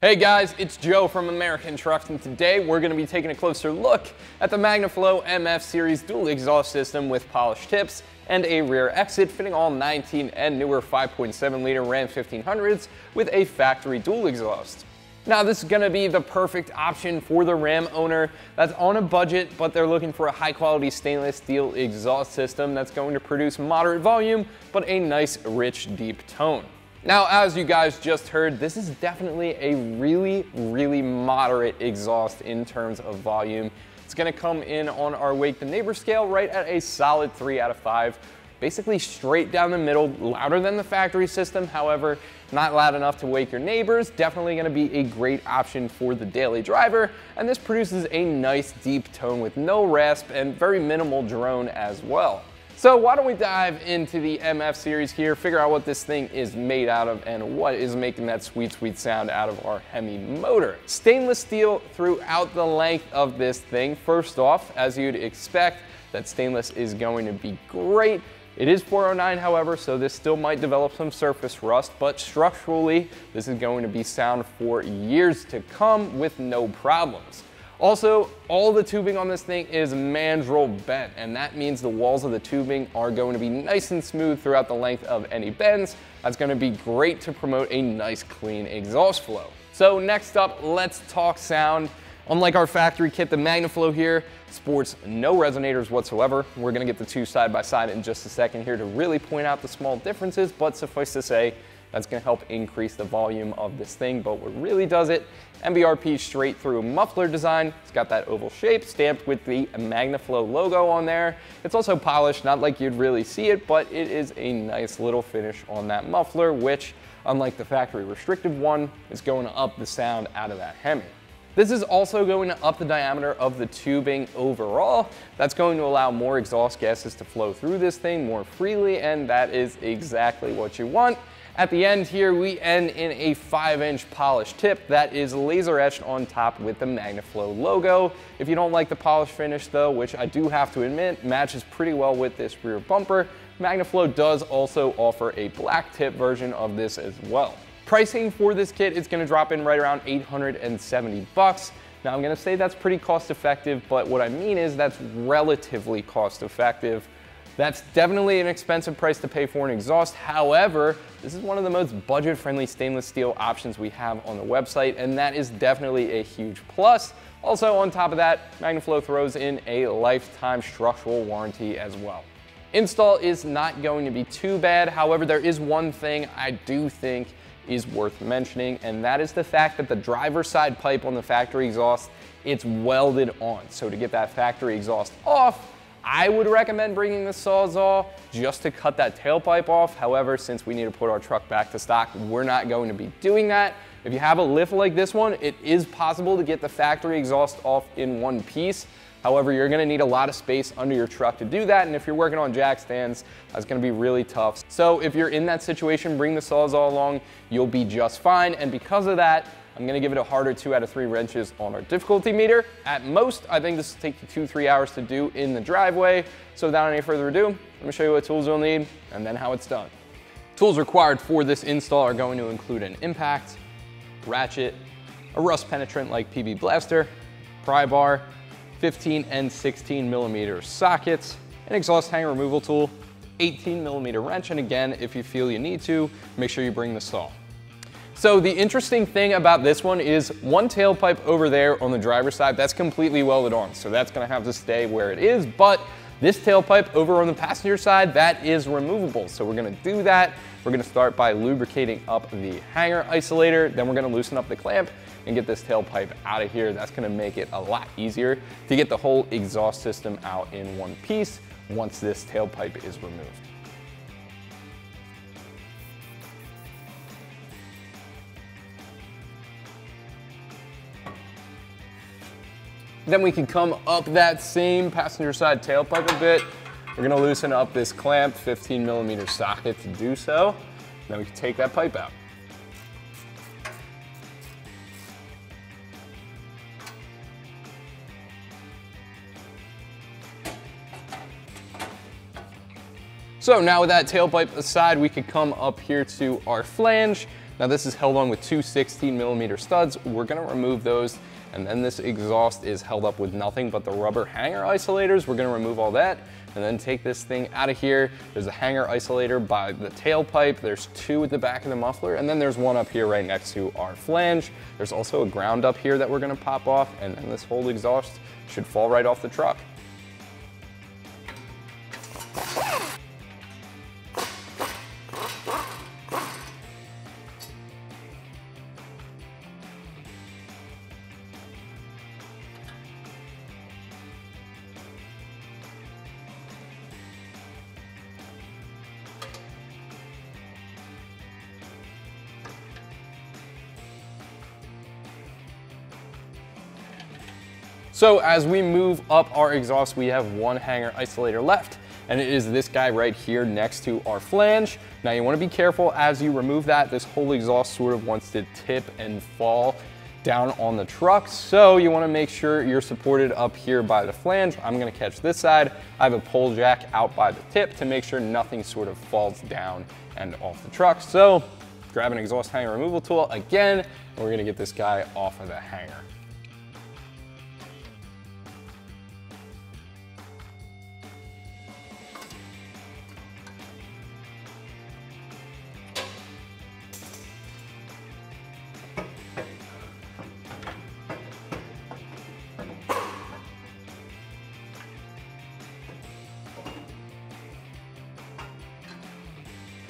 Hey guys, it's Joe from AmericanTrucks, and today we're going to be taking a closer look at the Magnaflow MF Series dual exhaust system with polished tips and a rear exit fitting all 19 and newer 5.7 liter Ram 1500s with a factory dual exhaust. Now this is going to be the perfect option for the Ram owner that's on a budget, but they're looking for a high quality stainless steel exhaust system that's going to produce moderate volume, but a nice rich deep tone. Now, as you guys just heard, this is definitely a really moderate exhaust in terms of volume. It's gonna come in on our Wake the Neighbor scale right at a solid 3 out of 5. Basically straight down the middle, louder than the factory system, however, not loud enough to wake your neighbors. Definitely gonna be a great option for the daily driver, and this produces a nice deep tone with no rasp and very minimal drone as well. So why don't we dive into the MF series here, figure out what this thing is made out of and what is making that sweet sound out of our Hemi motor. Stainless steel throughout the length of this thing. First off, as you'd expect, that stainless is going to be great. It is 409, however, so this still might develop some surface rust, but structurally, this is going to be sound for years to come with no problems. Also, all the tubing on this thing is mandrel-bent, and that means the walls of the tubing are going to be nice and smooth throughout the length of any bends. That's going to be great to promote a nice clean exhaust flow. So next up, let's talk sound. Unlike our factory kit, the Magnaflow here sports no resonators whatsoever. We're going to get the two side by side in just a second here to really point out the small differences, but suffice to say, that's going to help increase the volume of this thing. But what really does it, MBRP straight through muffler design. It's got that oval shape stamped with the Magnaflow logo on there. It's also polished, not like you'd really see it, but it is a nice little finish on that muffler, which, unlike the factory restricted one, is going to up the sound out of that Hemi. This is also going to up the diameter of the tubing overall. That's going to allow more exhaust gases to flow through this thing more freely, and that is exactly what you want. At the end here, we end in a 5-inch polished tip that is laser etched on top with the Magnaflow logo. If you don't like the polished finish though, which I do have to admit matches pretty well with this rear bumper, Magnaflow does also offer a black tip version of this as well. Pricing for this kit is going to drop in right around 870 bucks. Now I'm going to say that's pretty cost effective, but what I mean is that's relatively cost effective. That's definitely an expensive price to pay for an exhaust. However, this is one of the most budget-friendly stainless steel options we have on the website, and that is definitely a huge plus. Also, on top of that, Magnaflow throws in a lifetime structural warranty as well. Install is not going to be too bad. However, there is one thing I do think is worth mentioning, and that is the fact that the driver's side pipe on the factory exhaust, it's welded on. So to get that factory exhaust off, I would recommend bringing the Sawzall just to cut that tailpipe off. However, since we need to put our truck back to stock, we're not going to be doing that. If you have a lift like this one, it is possible to get the factory exhaust off in one piece. However, you're gonna need a lot of space under your truck to do that, and if you're working on jack stands, that's gonna be really tough. So if you're in that situation, bring the Sawzall along, you'll be just fine, and because of that, I'm gonna give it a harder 2 out of 3 wrenches on our difficulty meter. At most, I think this will take you 2-3 hours to do in the driveway. So without any further ado, let me show you what tools you'll need and then how it's done. Tools required for this install are going to include an impact, ratchet, a rust penetrant like PB Blaster, pry bar, 15 and 16 millimeter sockets, an exhaust hanger removal tool, 18 millimeter wrench, and again, if you feel you need to, make sure you bring the saw. So the interesting thing about this one is one tailpipe over there on the driver's side, that's completely welded on. So that's gonna have to stay where it is, but this tailpipe over on the passenger side, that is removable. So we're gonna do that. We're gonna start by lubricating up the hanger isolator, then we're gonna loosen up the clamp and get this tailpipe out of here. That's gonna make it a lot easier to get the whole exhaust system out in one piece once this tailpipe is removed. Then we can come up that same passenger side tailpipe a bit. We're gonna loosen up this clamp, 15 millimeter socket to do so. Then we can take that pipe out. So now with that tailpipe aside, we could come up here to our flange. Now this is held on with two 16mm studs. We're gonna remove those, and then this exhaust is held up with nothing but the rubber hanger isolators. We're gonna remove all that and then take this thing out of here. There's a hanger isolator by the tailpipe. There's two at the back of the muffler, and then there's one up here right next to our flange. There's also a ground up here that we're gonna pop off, and then this whole exhaust should fall right off the truck. So as we move up our exhaust, we have one hanger isolator left, and it is this guy right here next to our flange. Now you want to be careful as you remove that. This whole exhaust sort of wants to tip and fall down on the truck, so you want to make sure you're supported up here by the flange. I'm going to catch this side. I have a pole jack out by the tip to make sure nothing sort of falls down and off the truck. So grab an exhaust hanger removal tool again, and we're going to get this guy off of the hanger.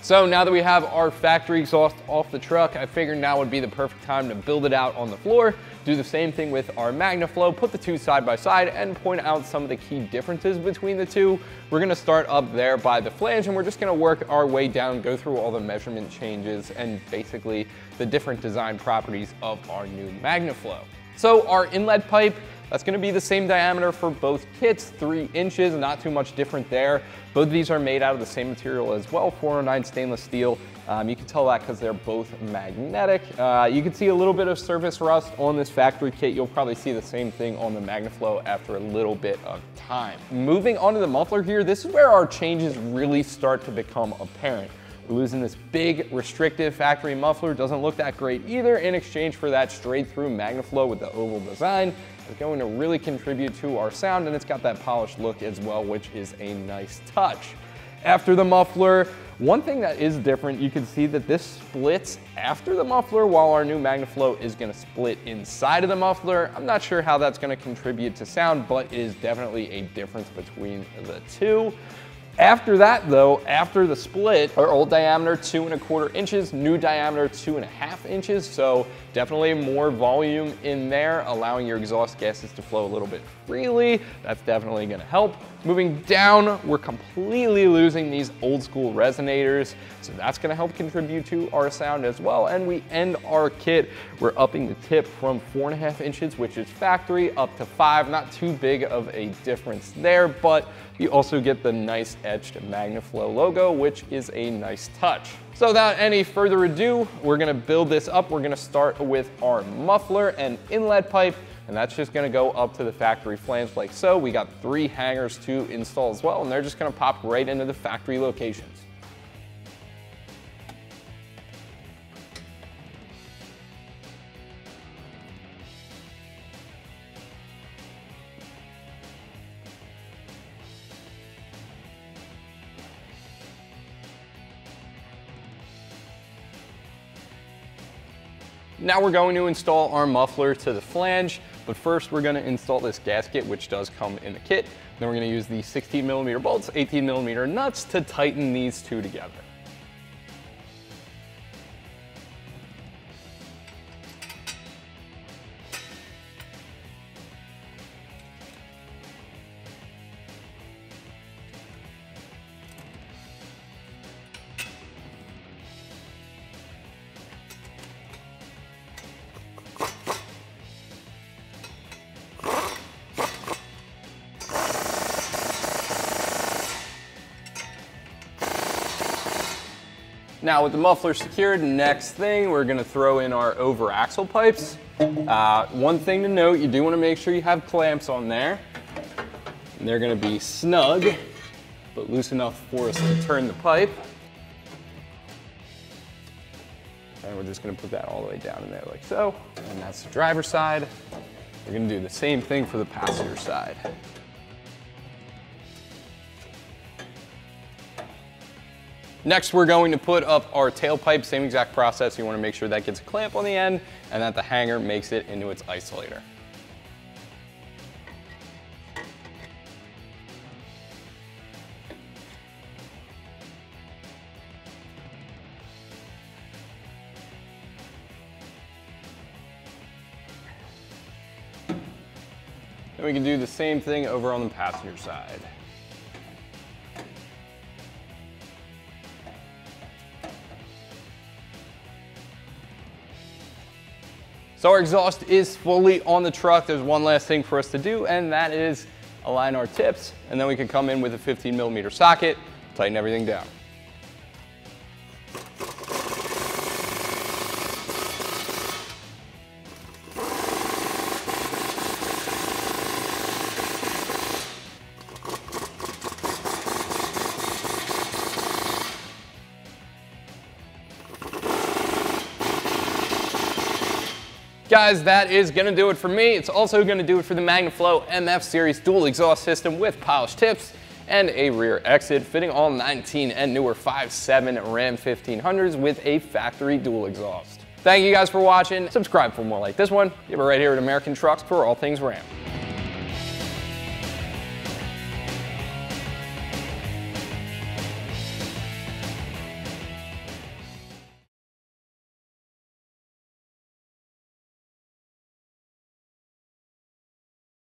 So now that we have our factory exhaust off the truck, I figured now would be the perfect time to build it out on the floor. Do the same thing with our Magnaflow, put the two side by side and point out some of the key differences between the two. We're gonna start up there by the flange, and we're just gonna work our way down, go through all the measurement changes and basically the different design properties of our new Magnaflow. So our inlet pipe, that's gonna be the same diameter for both kits, 3 inches, not too much different there. Both of these are made out of the same material as well, 409 stainless steel. You can tell that because they're both magnetic. You can see a little bit of surface rust on this factory kit. You'll probably see the same thing on the Magnaflow after a little bit of time. Moving on to the muffler here, this is where our changes really start to become apparent. We're losing this big restrictive factory muffler. Doesn't look that great either. In exchange for that straight through Magnaflow with the oval design, is going to really contribute to our sound, and it's got that polished look as well, which is a nice touch. After the muffler, one thing that is different, you can see that this splits after the muffler while our new Magnaflow is going to split inside of the muffler. I'm not sure how that's going to contribute to sound, but it is definitely a difference between the two. After that though, after the split, our old diameter 2¼ inches, new diameter 2½ inches, so definitely more volume in there, allowing your exhaust gases to flow a little bit freely. That's definitely gonna help. Moving down, we're completely losing these old school resonators, so that's gonna help contribute to our sound as well. And we end our kit, we're upping the tip from 4½ inches, which is factory, up to 5. Not too big of a difference there, but you also get the nice etched Magnaflow logo, which is a nice touch. So without any further ado, we're gonna build this up. We're gonna start with our muffler and inlet pipe, and that's just gonna go up to the factory flange like so. We got 3 hangers to install as well, and they're just gonna pop right into the factory locations. Now we're going to install our muffler to the flange, but first we're going to install this gasket, which does come in the kit. Then we're going to use the 16mm bolts, 18mm nuts to tighten these two together. Now with the muffler secured, next thing we're gonna throw in our over axle pipes. One thing to note, you do wanna make sure you have clamps on there. And they're gonna be snug, but loose enough for us to turn the pipe. And we're just gonna put that all the way down in there like so. And that's the driver's side. We're gonna do the same thing for the passenger side. Next, we're going to put up our tailpipe, same exact process. You wanna make sure that gets a clamp on the end and that the hanger makes it into its isolator. And we can do the same thing over on the passenger side. So our exhaust is fully on the truck. There's one last thing for us to do, and that is align our tips, and then we can come in with a 15mm socket, tighten everything down. Guys, that is gonna do it for me. It's also gonna do it for the Magnaflow MF Series dual exhaust system with polished tips and a rear exit, fitting all 19 and newer 5.7 Ram 1500s with a factory dual exhaust. Thank you guys for watching. Subscribe for more like this one. Give it right here at American Trucks for all things Ram.